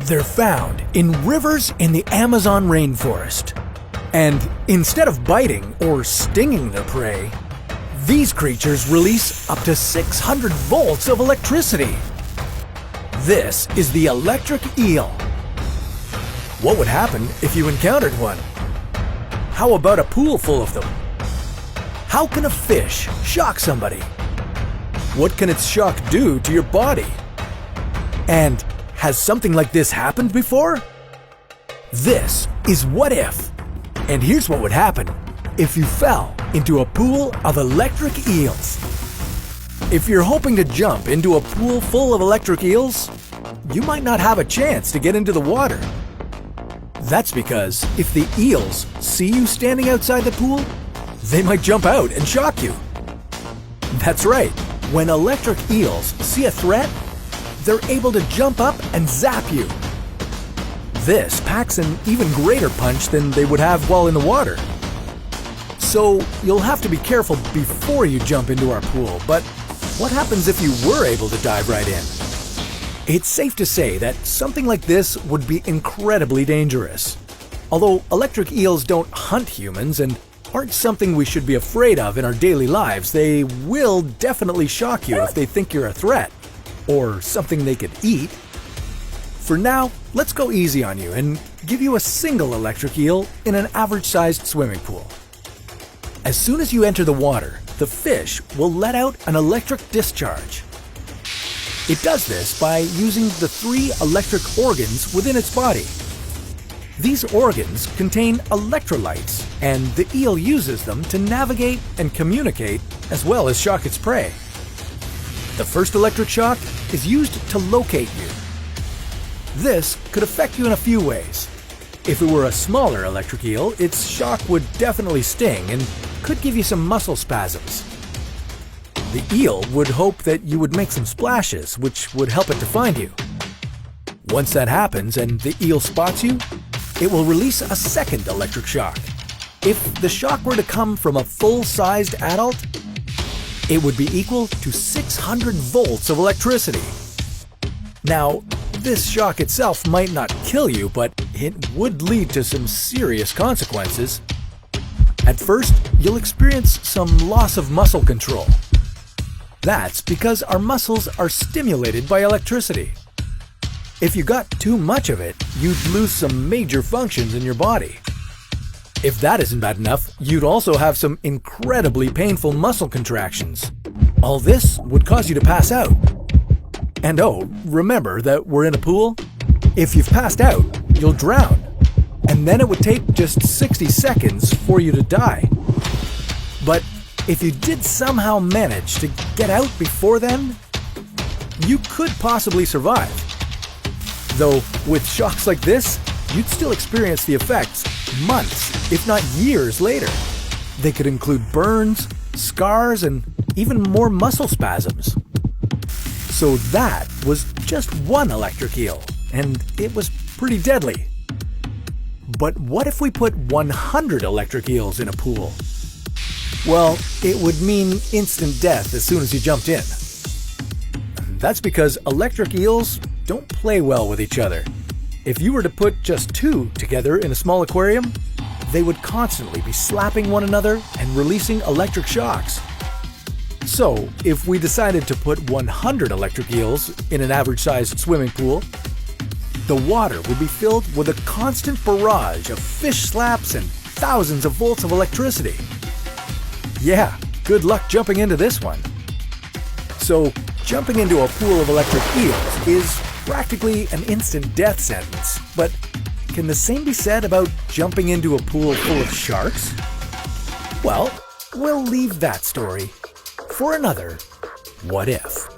They're found in rivers in the Amazon rainforest. And instead of biting or stinging their prey, these creatures release up to 600 volts of electricity. This is the electric eel. What would happen if you encountered one? How about a pool full of them? How can a fish shock somebody? What can its shock do to your body? And has something like this happened before? This is What If. And here's what would happen if you fell into a pool of electric eels. If you're hoping to jump into a pool full of electric eels, you might not have a chance to get into the water. That's because if the eels see you standing outside the pool, they might jump out and shock you. That's right, when electric eels see a threat, they're able to jump up and zap you. This packs an even greater punch than they would have while in the water. So you'll have to be careful before you jump into our pool, but what happens if you were able to dive right in? It's safe to say that something like this would be incredibly dangerous. Although electric eels don't hunt humans and aren't something we should be afraid of in our daily lives, they will definitely shock you if they think you're a threat or something they could eat. For now, let's go easy on you and give you a single electric eel in an average-sized swimming pool. As soon as you enter the water, the fish will let out an electric discharge. It does this by using the 3 electric organs within its body. These organs contain electrolytes, and the eel uses them to navigate and communicate as well as shock its prey. The first electric shock is used to locate you. This could affect you in a few ways. If it were a smaller electric eel, its shock would definitely sting and could give you some muscle spasms. The eel would hope that you would make some splashes, which would help it to find you. Once that happens and the eel spots you, it will release a second electric shock. If the shock were to come from a full-sized adult, it would be equal to 600 volts of electricity. Now, this shock itself might not kill you, but it would lead to some serious consequences. At first, you'll experience some loss of muscle control. That's because our muscles are stimulated by electricity. If you got too much of it, you'd lose some major functions in your body. If that isn't bad enough, you'd also have some incredibly painful muscle contractions. All this would cause you to pass out. And oh, remember that we're in a pool? If you've passed out, you'll drown. And then it would take just 60 seconds for you to die. But if you did somehow manage to get out before then, you could possibly survive. Though with shocks like this, you'd still experience the effects months, if not years later. They could include burns, scars, and even more muscle spasms. So that was just one electric eel, and it was pretty deadly. But what if we put 100 electric eels in a pool? Well, it would mean instant death as soon as you jumped in. That's because electric eels don't play well with each other. If you were to put just 2 together in a small aquarium, they would constantly be slapping one another and releasing electric shocks. So, if we decided to put 100 electric eels in an average-sized swimming pool, the water would be filled with a constant barrage of fish slaps and thousands of volts of electricity. Yeah, good luck jumping into this one. So, jumping into a pool of electric eels is practically an instant death sentence. But can the same be said about jumping into a pool full of sharks? Well, we'll leave that story for another What If.